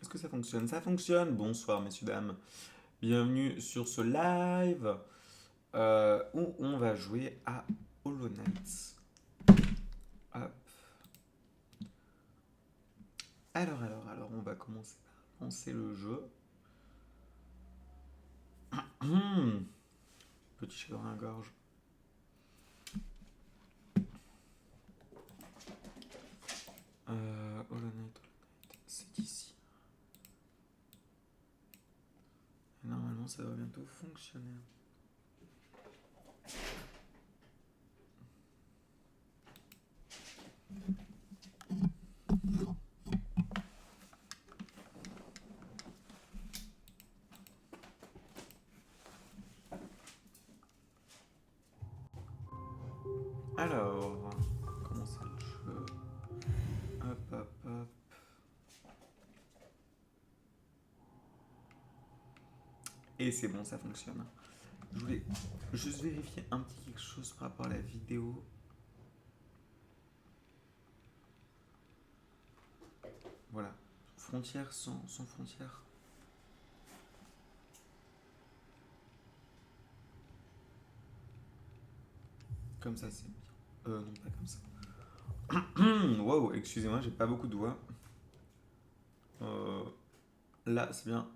Est-ce que ça fonctionne? Ça fonctionne. Bonsoir, messieurs, dames. Bienvenue sur ce live où on va jouer à Hollow Knight. Hop. Alors, on va commencer par lancer le jeu. Petit chèvre à la gorge. Hollow Knight, c'est ici. Normalement, ça va bientôt fonctionner. Alors, comment c'est le jeu? Hop. Et c'est bon, ça fonctionne. Je voulais juste vérifier un petit quelque chose par rapport à la vidéo. Voilà. Frontières sans frontières. Comme ça, c'est bien. Non, pas comme ça. Wow, excusez-moi, j'ai pas beaucoup de doigts. Là, c'est bien.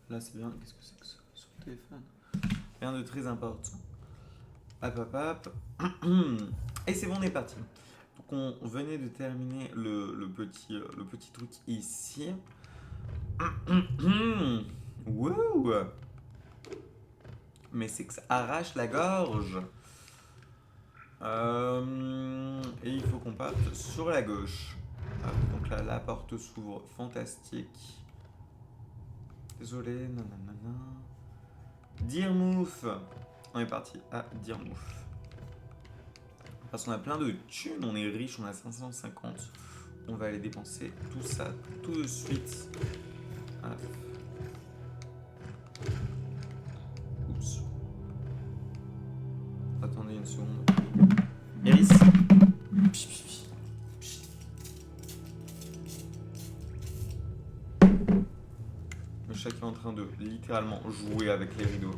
Là, c'est bien. Qu'est-ce que c'est que ça sur le téléphone? Rien de très important. Hop. Et c'est bon, on est parti. Donc, on venait de terminer le petit truc ici. Wouh! Mais c'est que ça arrache la gorge. Et il faut qu'on parte sur la gauche. Hop, donc là, la porte s'ouvre. Fantastique. Désolé, nanana. Dirmouth. On est parti à Dirmouth. Parce qu'on a plein de thunes, on est riche, on a 550. On va aller dépenser tout ça tout de suite. Hop. Oups. Attendez une seconde. Iris. Le chat qui est en train de littéralement jouer avec les rideaux.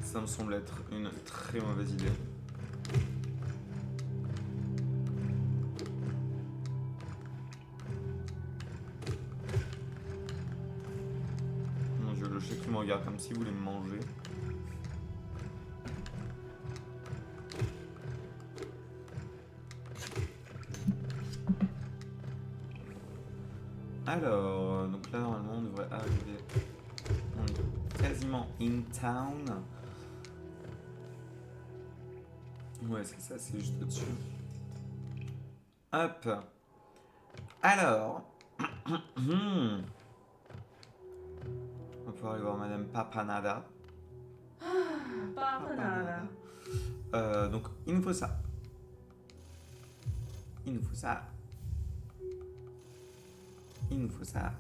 Ça me semble être une très mauvaise idée. Mon dieu, le chat qui me regarde comme s'il voulait me manger. Alors, donc là normalement on devrait arriver. On est quasiment in town. Ouais, c'est ça, c'est juste au-dessus. Hop. Alors. On va pouvoir aller voir Madame Papanada. Papanada. Donc, il nous faut ça. Il nous faut ça. Il nous faut ça.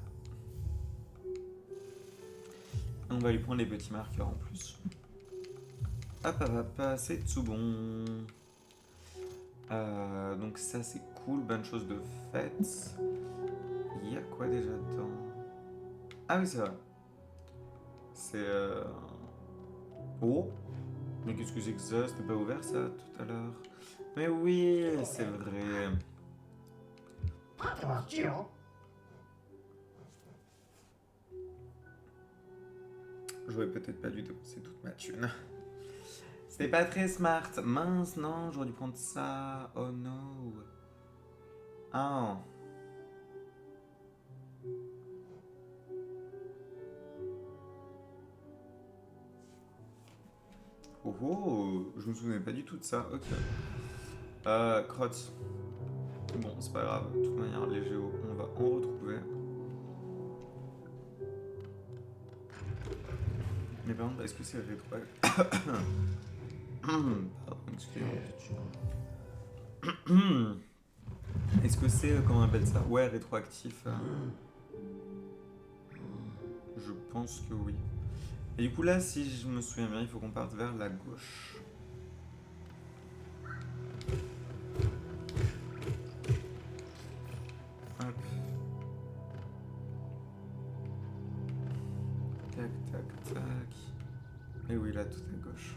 On va lui prendre les petits marqueurs en plus. Hop, c'est tout bon. Donc ça c'est cool, bonne chose de faite. Il y a quoi déjà dedans? Ah oui c'est vrai. C'est... Oh. Mais qu'est-ce que c'est que ça? C'était pas ouvert ça tout à l'heure? Mais oui, c'est vrai. Attention. J'aurais peut-être pas dû dépenser toute ma thune. C'était pas très smart. Mince, non, j'aurais dû prendre ça. Oh no. Ah. Oh, je me souvenais pas du tout de ça. Ok. Crotte. Bon, c'est pas grave. De toute manière, les géos, on va en retrouver. Mais par contre, est-ce que c'est rétro... Pardon, excusez-moi. Est-ce que c'est, comment on appelle ça? Ouais, rétroactif. Je pense que oui. Et du coup, là, si je me souviens bien, il faut qu'on parte vers la gauche. Et oui, là, tout à gauche.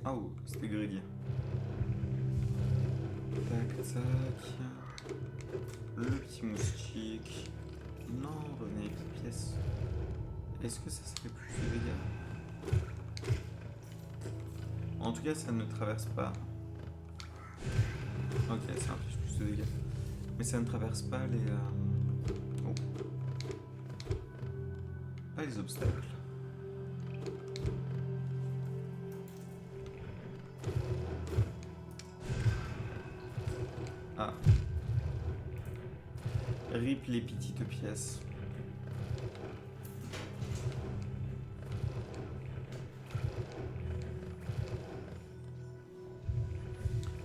Oh, c'était greedy. Tac, tac. Le petit moustique. Non, revenez les petites pièces. Est-ce que ça serait plus de dégâts? En tout cas, ça ne traverse pas. Ok, ça inflige plus de dégâts. Mais ça ne traverse pas les... Oh. Pas les obstacles. Ah. Rip les petites pièces.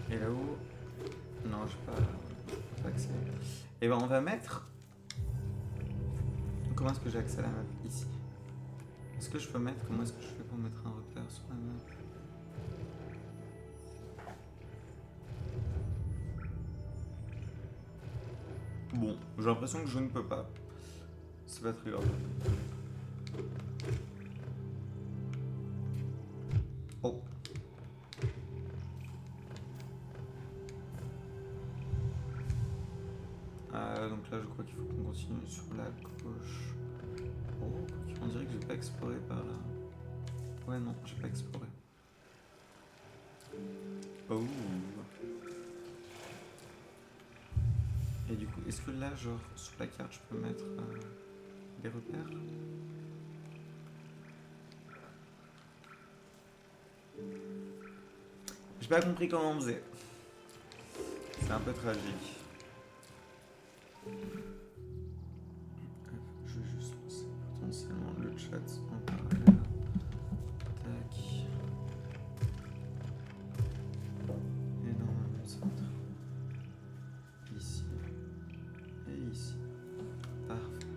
Et là-haut... Non, je peux pas accéder. Et ben on va mettre... Comment est-ce que j'ai accès à la map ici? Est-ce que je peux mettre... Comment est-ce que je fais pour mettre un repère sur la map? Bon, j'ai l'impression que je ne peux pas. C'est pas très grave. Oh. Donc là, je crois qu'il faut qu'on continue sur la gauche. Oh, on dirait que j'ai pas exploré par là. Ouais, non, j'ai pas exploré. Oh. Et du coup, est-ce que là, genre, sur la carte, je peux mettre des repères? J'ai pas compris comment on faisait. C'est un peu tragique. Je vais juste lancer potentiellement le chat en parallèle. Tac. Et normalement, ça entre ici et ici. Parfait.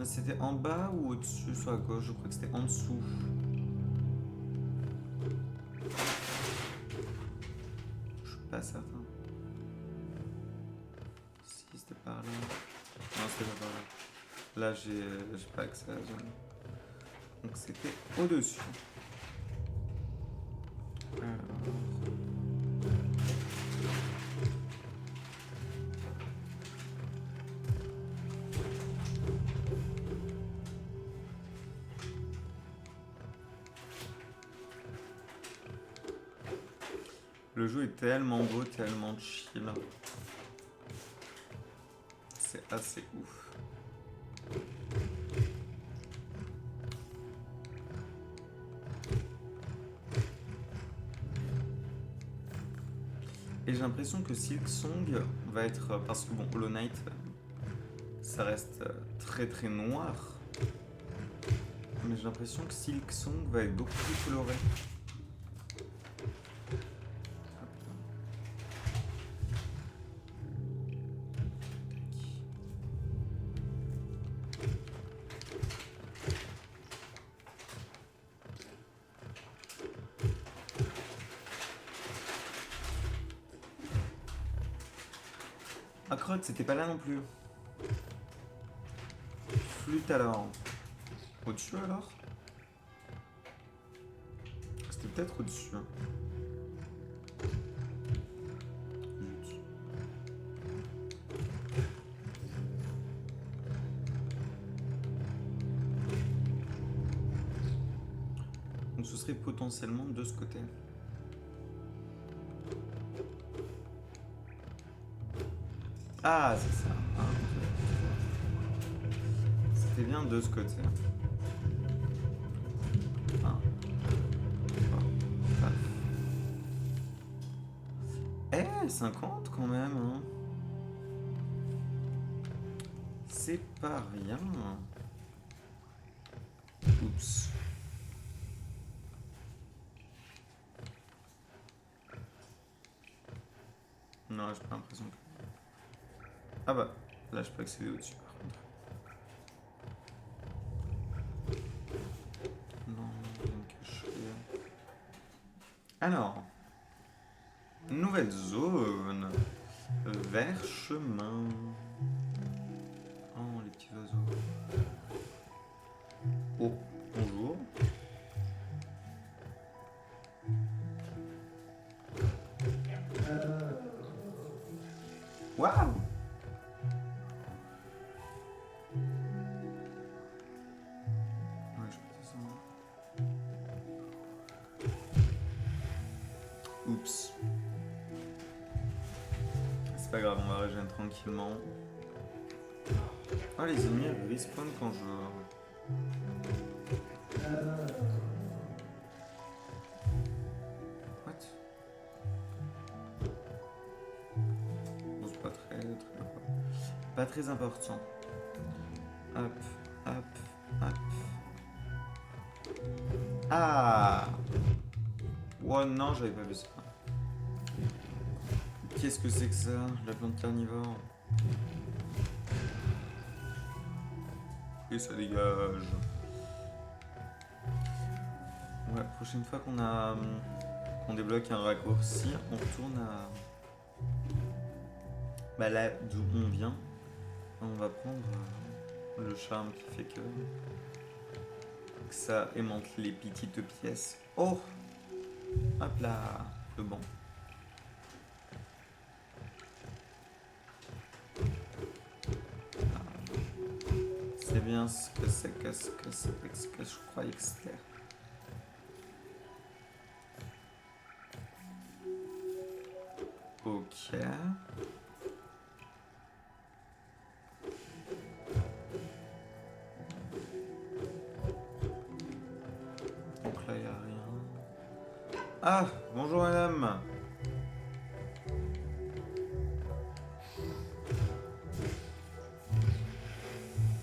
C'était en bas ou au-dessus sur la gauche? Je crois que c'était en dessous. Je suis pas certain. Si c'était par là. Non, c'était pas par là. Là, j'ai pas accès à la zone. Donc c'était au-dessus. Alors... Le jeu est tellement beau, tellement chill. C'est assez ouf. Et j'ai l'impression que Silksong va être... Parce que bon, Hollow Knight, ça reste très très noir. Mais j'ai l'impression que Silksong va être beaucoup plus coloré. Ah crotte, c'était pas là non plus. Flûte alors. Au-dessus alors? C'était peut-être au-dessus. Zut. Donc ce serait potentiellement de ce côté. Ah, c'est ça. Ah, ok. C'était bien de ce côté. Ah. Oh. Eh, 50 quand même. Hein. C'est pas rien. Oups. Non, j'ai pas l'impression que... Ah bah, là je peux accéder au-dessus par contre. Non, donc je vais... Alors, nouvelle zone. vers chemin. Oh, les petits oiseaux. Oh, bonjour. Waouh! Ouais, je peux descendre. Oups. C'est pas grave, on va régénérer tranquillement. Oh, les ennemis respawn quand je... What? Bon, c'est pas très important. Hop, hop, hop. Ah! Oh non, j'avais pas vu ça. Qu'est-ce que c'est que ça? La plante carnivore. Et ça dégage. Ouais, prochaine fois qu'on débloque un raccourci, on retourne à... Bah là d'où on vient. On va prendre le charme qui fait que ça aimante les petites pièces. Oh! Hop là! Le banc. C'est bien ce que je croyais que c'était. Ok. Donc là, il n'y a rien. Ah! Bonjour madame!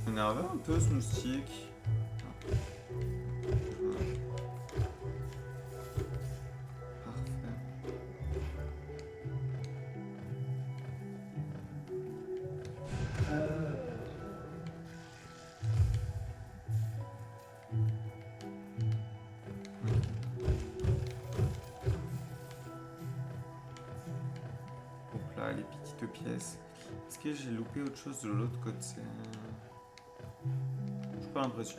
Énervé un peu ce moustique. Les petites pièces. Est-ce que j'ai loupé autre chose de l'autre côté? J'ai pas l'impression.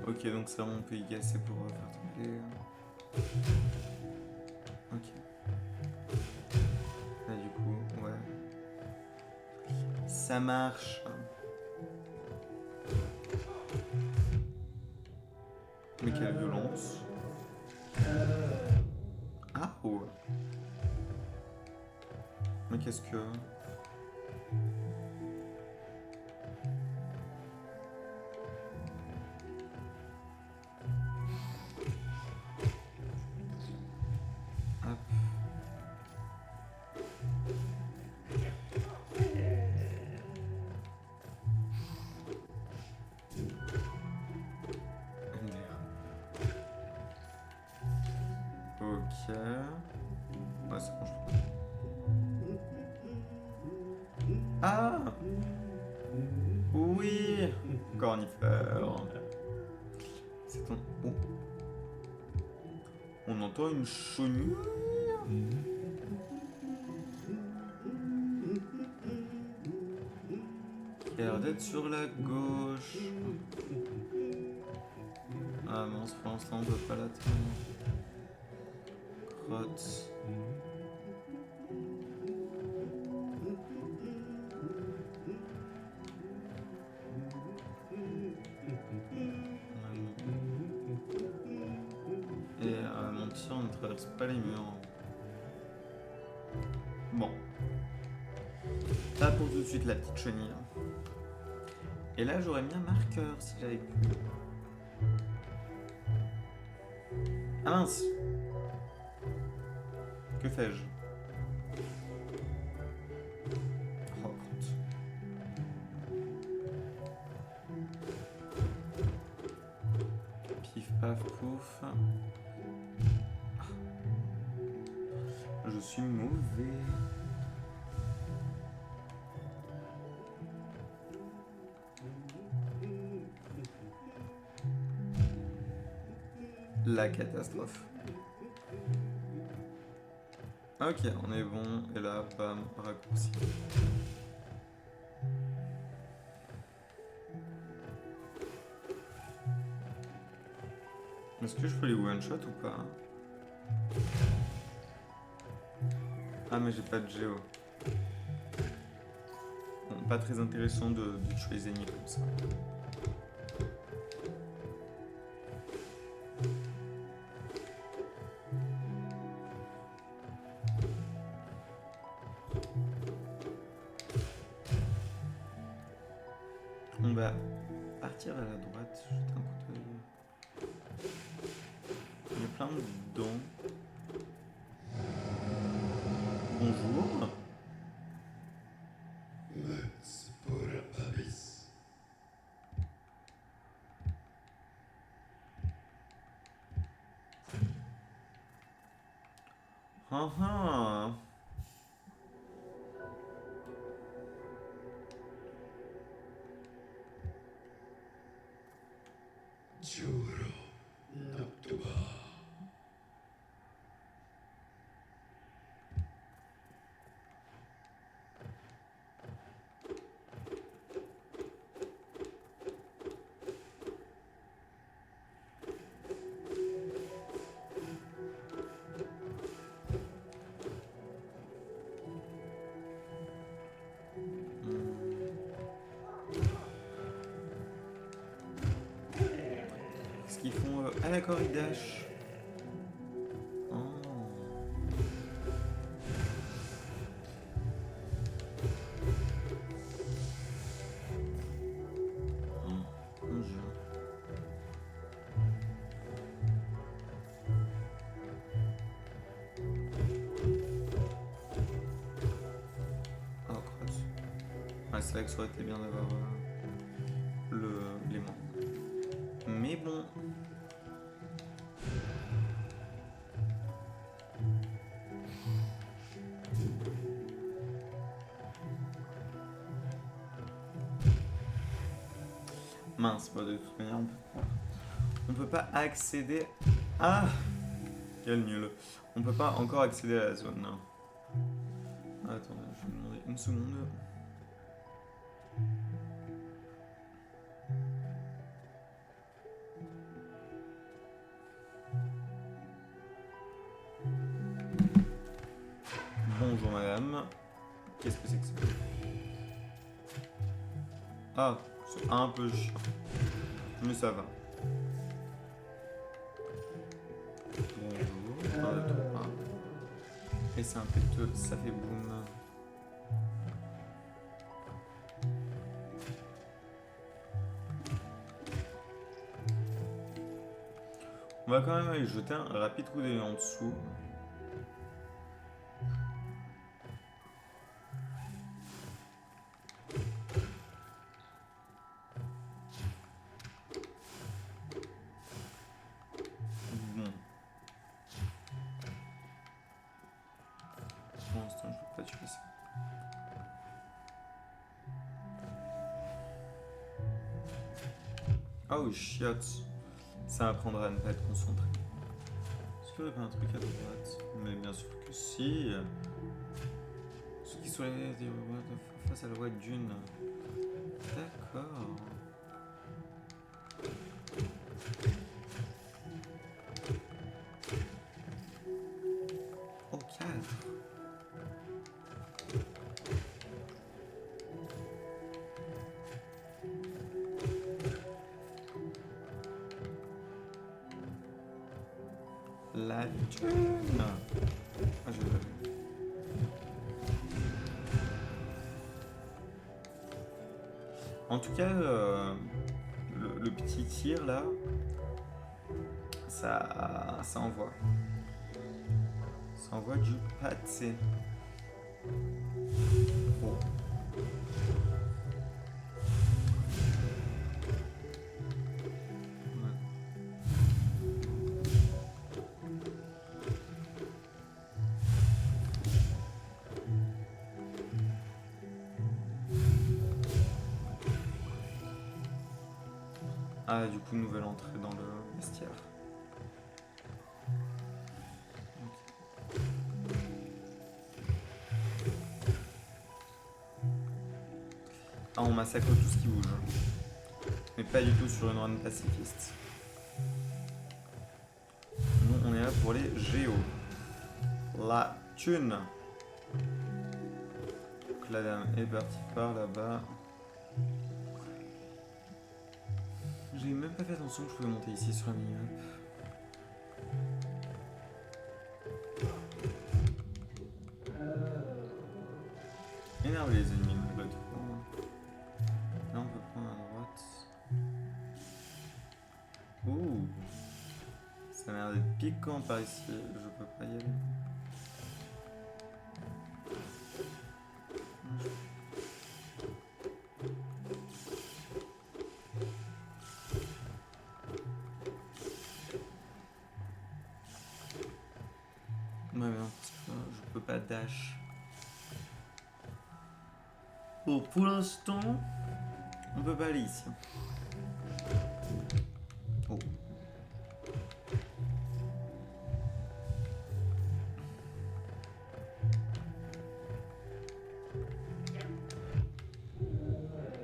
Ok, donc ça on peut y gasser pour faire tomber. Ok. Là du coup, ouais. Ça marche. Mais quelle violence. Ah oh. Mais qu'est-ce que... Hop. Ok. Ouais, c'est bon, je... Ah! Oui! Cornifère. C'est ton... Oh. On entend une chenille. Qui a l'air d'être sur la gauche. Ah mince, pour l'instant on peut pas l'atteindre. Crotte. Et mon tir ne traverse pas les murs. Bon. Pas pour tout de suite la petite chenille. Et là j'aurais mis un marqueur si j'avais pu. Ah mince! Que fais-je? Oh, crotte. Pif paf pouf. Je suis mauvais. la catastrophe. Ok, on est bon. Et là, bam, raccourci. Est-ce que je peux les one-shot ou pas? Ah, mais j'ai pas de géo. Bon, pas très intéressant de tuer les ennemis comme ça. On va partir à la droite, jeter un coup d'œil. Il y a plein de dents. Bonjour. Ah ah. Qu'est-ce qu'ils font Ah d'accord, ils dash. Oh. Mon Dieu. Oh, crosse. Ouais, c'est vrai que ça aurait été bien d'avoir l'aimant. Mais bon. Mince, bah de toute manière, on peut pas accéder. Ah, quel nul. On peut pas encore accéder à la zone. Non. Attendez, je vais vous demander une seconde. Bonjour madame. Qu'est-ce que c'est que ça? Ah, c'est un peu chiant. Mais ça va. Bonjour. 1, 2, 3. Et c'est impétueux, ça fait boum. On va quand même aller jeter un rapide coup d'œil en dessous. Bon. Pour l'instant, je peux pas tuer ça. Oh, chiotte. Ça m'apprendra à ne pas être concentré. Est-ce qu'il y aurait pas un truc à droite? Mais bien sûr que si. Ceux qui sont face à la loi d'une. D'accord. Oh, 4. La thune. Ah, je l'ai pas vu. En tout cas, le petit tir là, ça envoie. Ça envoie du pâté. Oh. Ah, du coup, nouvelle entrée dans le vestiaire. Ah, on massacre tout ce qui bouge. Mais pas du tout sur une run pacifiste. Nous, on est là pour les géos. La thune. Donc la dame est partie par là-bas. J'ai même pas fait attention que je pouvais monter ici sur la mini-map. Énervé les ennemis de l'autre fois. Là on peut prendre à droite. Ouh. Ça a l'air d'être piquant par ici. Je peux pas y aller. Ouais mais non, parce que je peux pas dash. Bon, pour l'instant, on peut pas aller ici. Oh.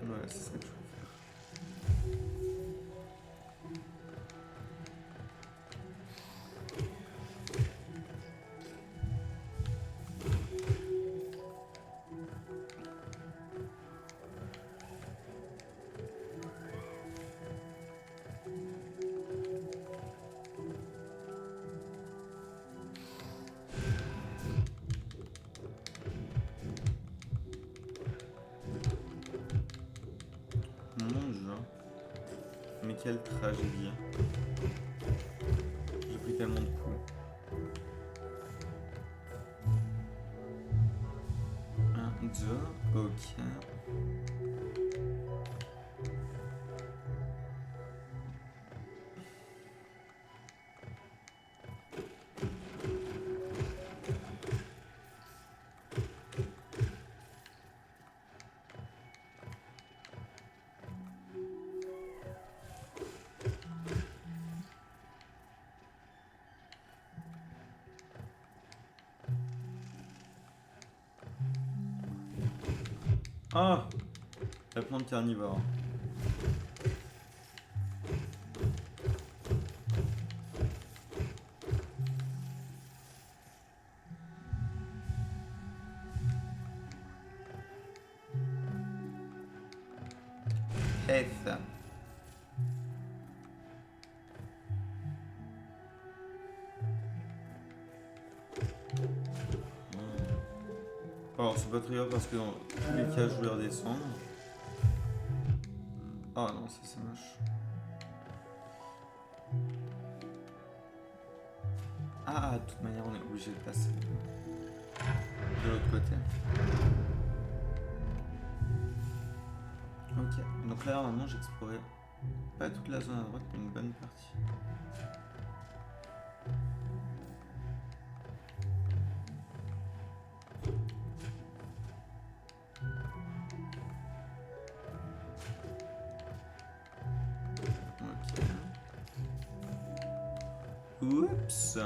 Voilà, c'est ça que je veux faire. Mon Dieu. Mais quelle tragédie. J'ai pris tellement de coups. 1, 2, ok. Ah, la plante carnivore. F. Alors c'est pas très grave parce que dans tous les cas je voulais redescendre. Oh non, ça c'est moche. Ah, de toute manière on est obligé de passer de l'autre côté. Ok, donc là normalement j'ai exploré pas toute la zone à droite mais une bonne partie. Ok. Oups.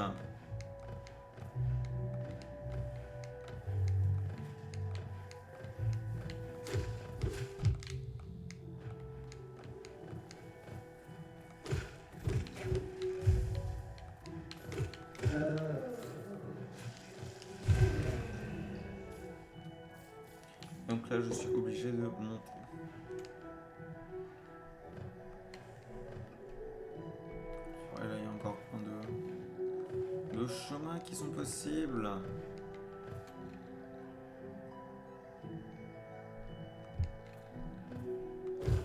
Donc là je suis obligé de monter. Ouais, là il y a encore plein de chemins qui sont possibles.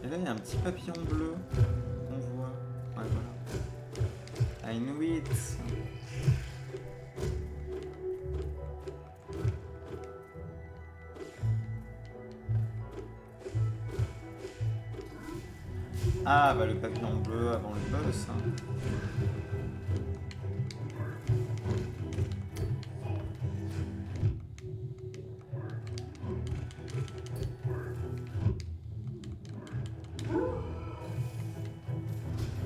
Et là il y a un petit papillon bleu qu'on voit. Ouais voilà. I knew it. Ah bah le papillon bleu avant le boss. Hein.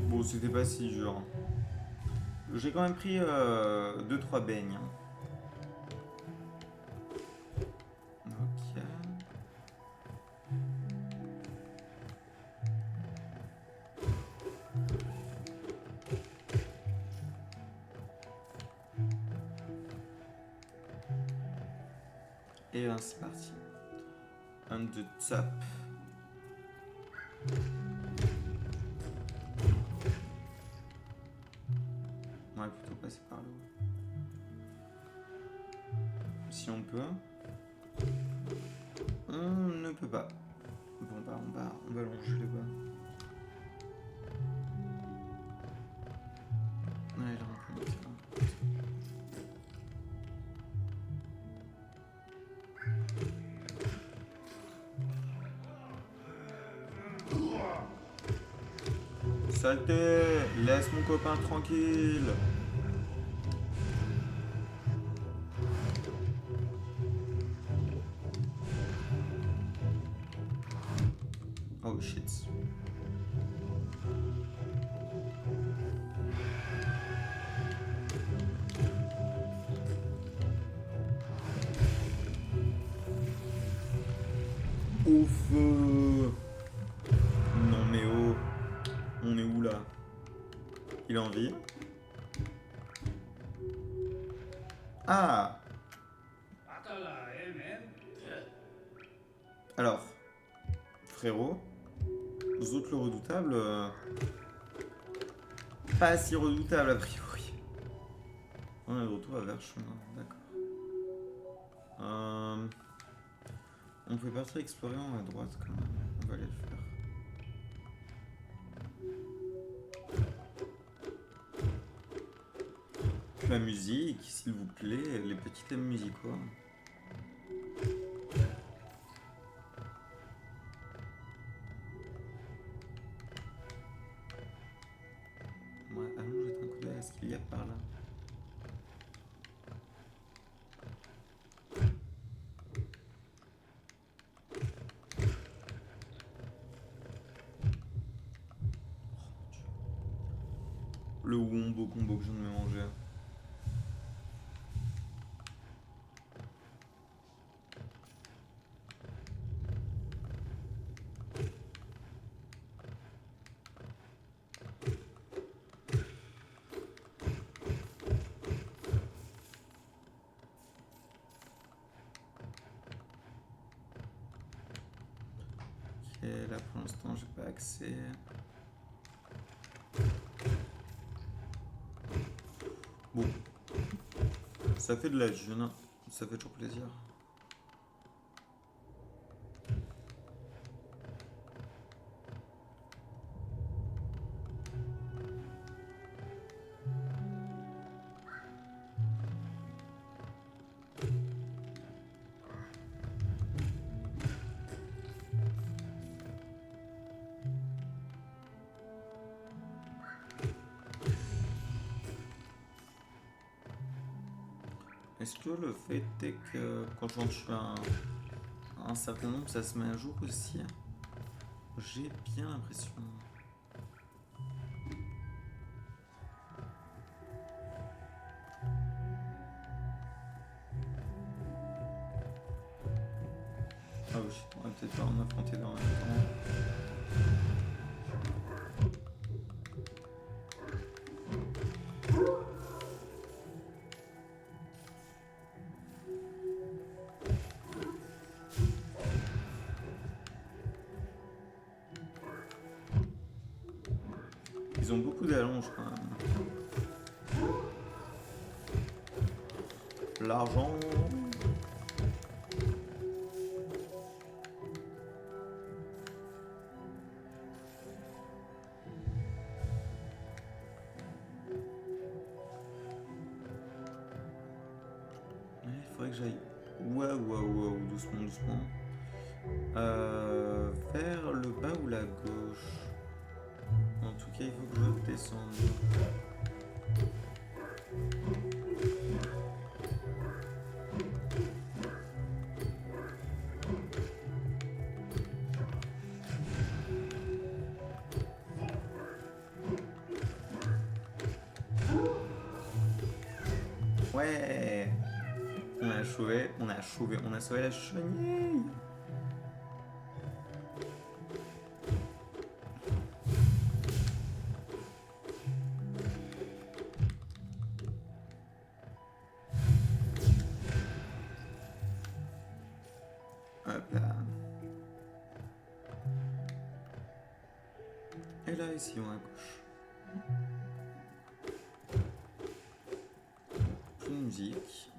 Bon c'était pas si dur. J'ai quand même pris 2-3 beignes. Ok. Et ben c'est parti. Un de top. Ouais, plutôt passer par le haut. Si on peut. On ne peut pas. Bon bah on va longer le bas. Ouais, il a un peu ça. Saleté! Laisse mon copain tranquille! Oh shit. Au feu! Non mais oh! On est où là? Il a envie? Ah! Alors, frérot, Zout le redoutable, pas si redoutable a priori. On est de retour à Verchemin, d'accord. On peut partir explorer en à droite quand même, on va aller le faire. La musique, s'il vous plaît, les petits thèmes musicaux. Ouais, allons jeter un coup d'œil à ce qu'il y a par là. Le wombo combo que je viens de me manger. Ok, là pour l'instant j'ai pas accès. Bon, ça fait de la jeune, ça fait toujours plaisir. Est-ce que le fait est que quand j'en tue un certain nombre, ça se met à jour aussi? J'ai bien l'impression. Ah oui, on va peut-être pas en affronter dans le même temps. Ils ont beaucoup d'allonges quand même. L'argent. Il faudrait que j'aille. Waouh, doucement. Vers le bas ou la gauche? En tout cas, il faut que je descende. Ouais! On a sauvé la chenille! Et là, essayons à gauche. Plus de musique.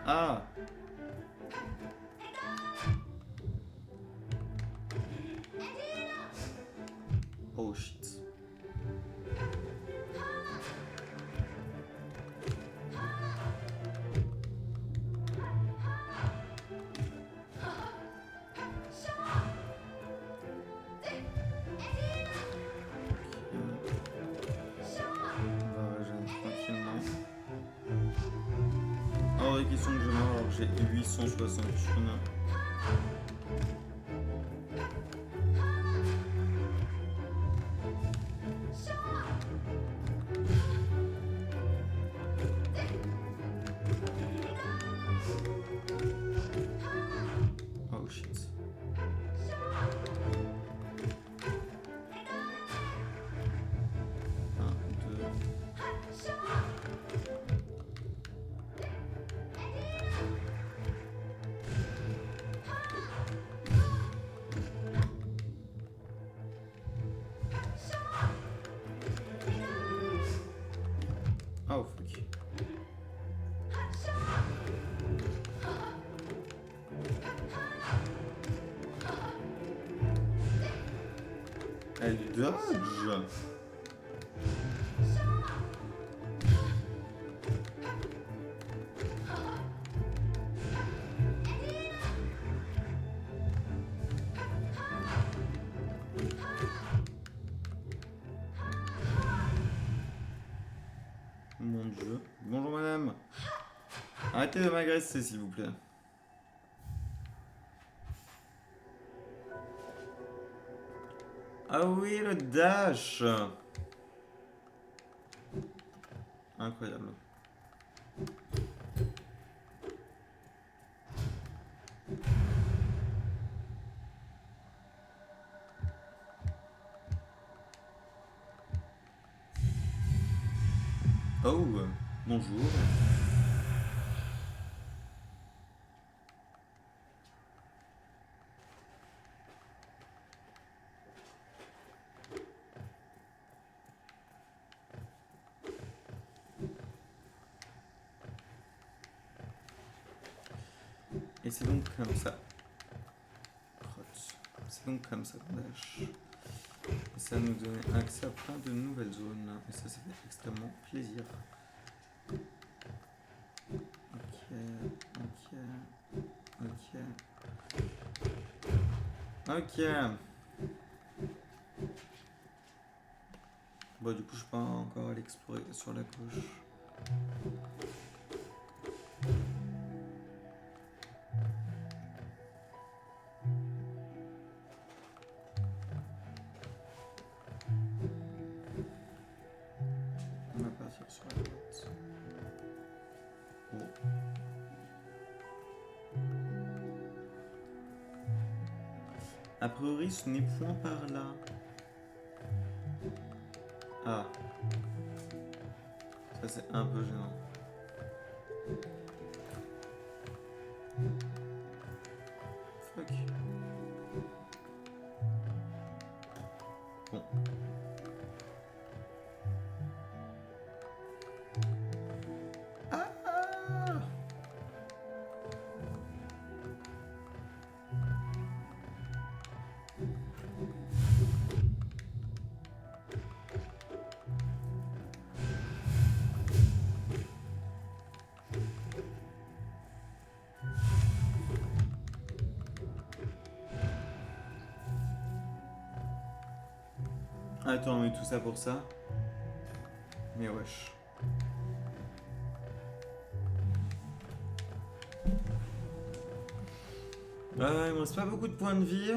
Ah! Oh shit. On va régénérer tranquillement. Hors de question que je meurs alors que j'ai 861. Oh shit. Un, deux. Oh fuck. Elle dodge. Mon dieu. Bonjour madame. Arrêtez de m'agresser s'il vous plaît. Ah oui, le dash. Incroyable. Oh, bonjour. Et c'est donc comme ça. C'est donc comme ça qu'on dash. Et ça nous donne accès à plein de nouvelles zones. Et ça fait extrêmement plaisir. Ok. Bon, du coup, je peux encore aller explorer sur la gauche. On va partir sur la droite. Oh. A priori, ce n'est point par là. Ah. Ça, c'est un peu gênant. Fuck. Bon. Ah! Attends, mais tout ça pour ça? Mais wesh. Il me reste pas beaucoup de points de vie.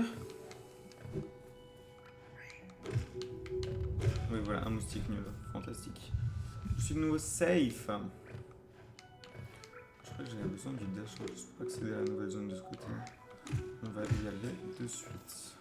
Oui, voilà, un moustique nul. Fantastique. Je suis de nouveau safe. Je crois que j'avais besoin du dash juste pour accéder à la nouvelle zone de ce côté. On va y aller de suite.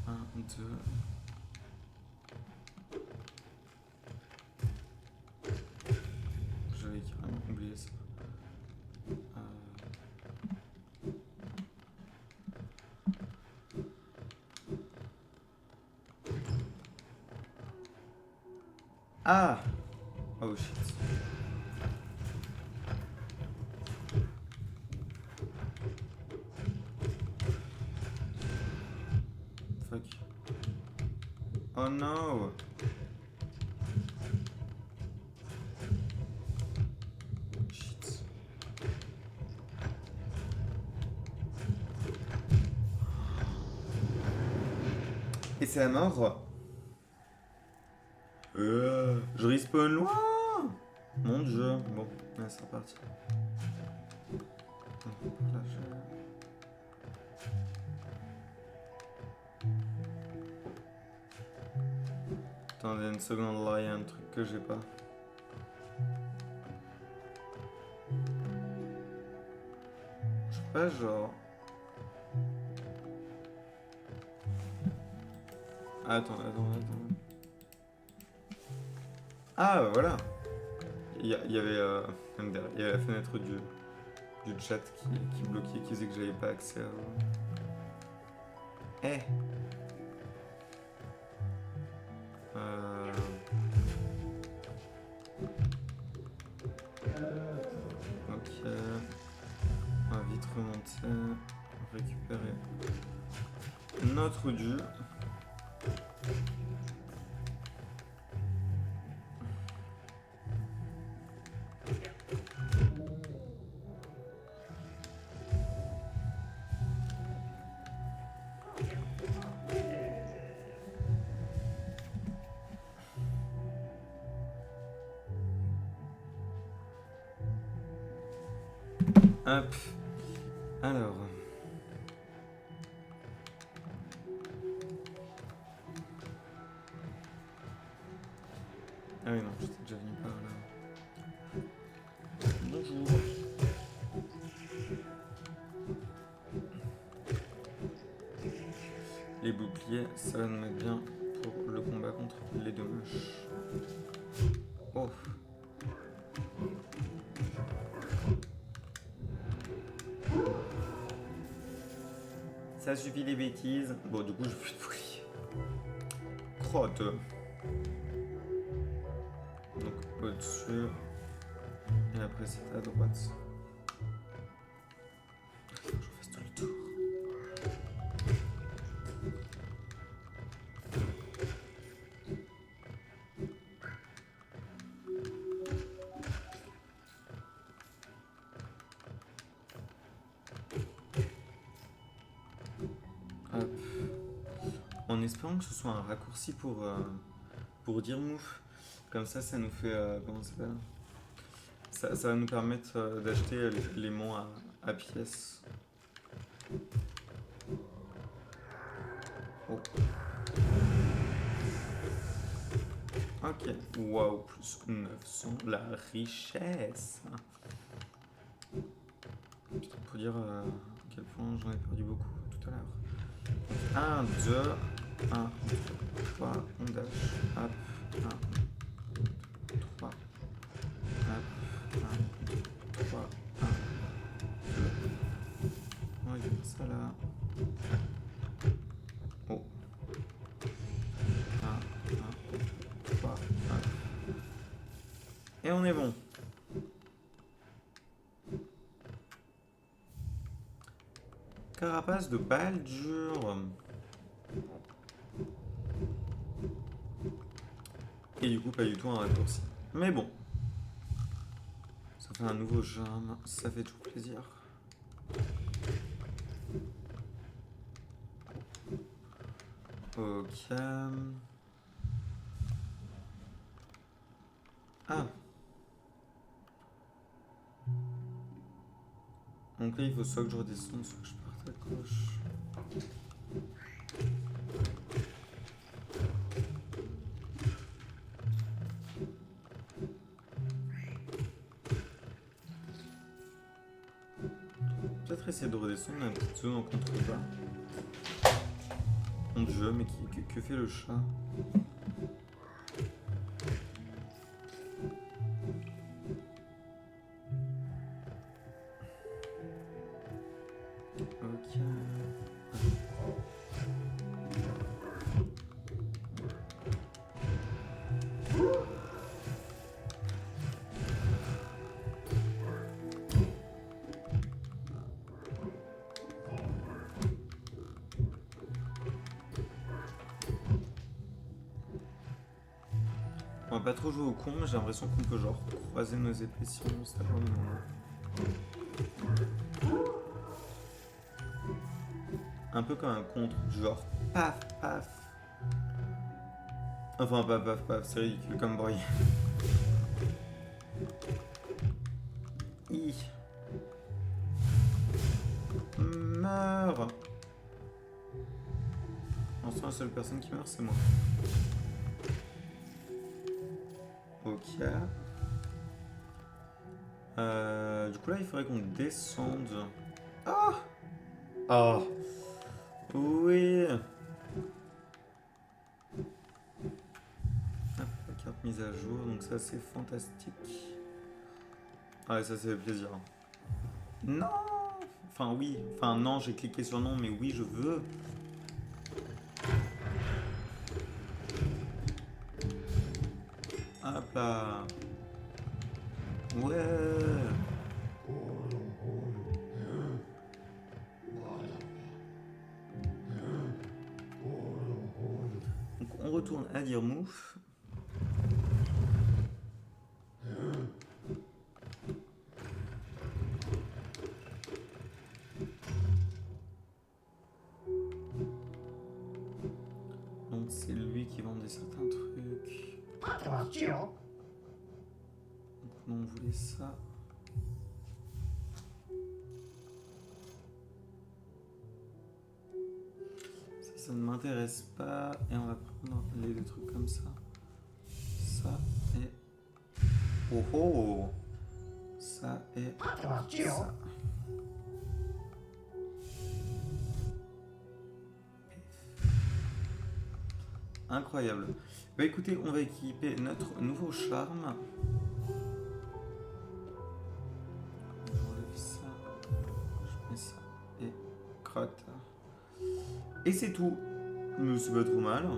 Un, deux. J'avais carrément oublié ça. Ah! Oh shit. Fuck. Oh no! Shit. Et c'est la mort? Je respawn loin! Mon dieu. Bon, là, c'est reparti. Là, Attendez une seconde, là, il y a un truc que j'ai pas. Je sais pas, genre... Attends. Ah, voilà. Il y avait même derrière, il y avait la fenêtre du chat qui bloquait, qui disait que j'avais pas accès à... Eh. Ok. On va vite remonter. Récupérer notre dû. Hop. Alors. Ah oui, non, j'étais déjà venu par là. Bonjour. Les boucliers, ça va nous mettre bien pour le combat contre les deux moches. Oh. Ça suffit les bêtises. Bon, du coup, je fais plus de bouclier. Crotte. Donc, au-dessus. Et après, c'est à droite. Il faut que je fasse tout le tour. Hop. En espérant que ce soit un raccourci pour dire mouf. Comme ça nous fait... comment ça s'appelle ? Ça va nous permettre d'acheter les monts à pièces. Oh. Ok. Waouh, plus 900. La richesse. Putain, pour dire à quel point j'en ai perdu beaucoup tout à l'heure. 1, 2, 1, 2, 3, on dash. Hop. 1, 2, 3. Hop. 1, 2, 3. 1, 2. On va dire ça là. Oh. 1, 2, 3. Hop. Et on est bon. Carapace de Baldur. Et du coup, pas du tout un raccourci. Mais bon. Ça fait un nouveau germe. Ça fait tout plaisir. Ok. Ah. Donc là, il faut soit que je redescende, soit que je parte. sacoche. Peut-être essayer de redescendre dans la petite zone en contrebas. Mon dieu, mais que fait le chat? Ok. On va pas trop jouer au con, mais j'ai l'impression qu'on peut genre croiser nos épées si on se tape un moment. Un peu comme un contre, genre paf paf. Enfin paf paf paf, c'est ridicule comme bruit. Hi. Meurs. En soi, la seule personne qui meurt, c'est moi. Ok. Du coup là, il faudrait qu'on descende. Ah. Ah. Oui. Hop, la carte mise à jour, donc ça c'est fantastique. Ah ouais, ça fait plaisir. Non. Enfin oui, enfin non, j'ai cliqué sur non, mais oui, je veux. Hop là. Ouais. Donc on retourne à dire mouf. Donc c'est lui qui vendait certains trucs. Attention. Donc on voulait ça. Ça ne m'intéresse pas. Et on va prendre les deux trucs comme ça. Ça et... Oh oh. Ça et... Attention. Ça. Incroyable. Bah écoutez, on va équiper notre nouveau charme. J'enlève ça. Je mets ça. Et crotte. Et c'est tout. Mais c'est pas trop mal.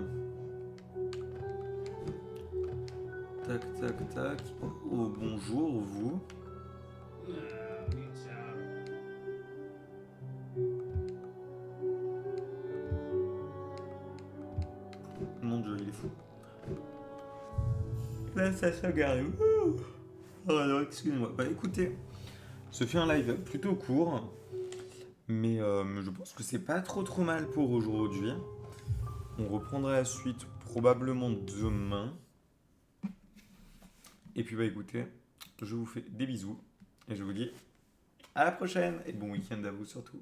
Tac, tac, tac. Oh, bonjour, vous. Mon dieu, il est fou. Là, ça se regarde. Oh non, excusez-moi. Bah écoutez, ce fut un live plutôt court. Mais je pense que c'est pas trop mal pour aujourd'hui. On reprendra la suite probablement demain. Et puis bah écoutez, je vous fais des bisous. Et je vous dis à la prochaine. Et bon week-end à vous surtout.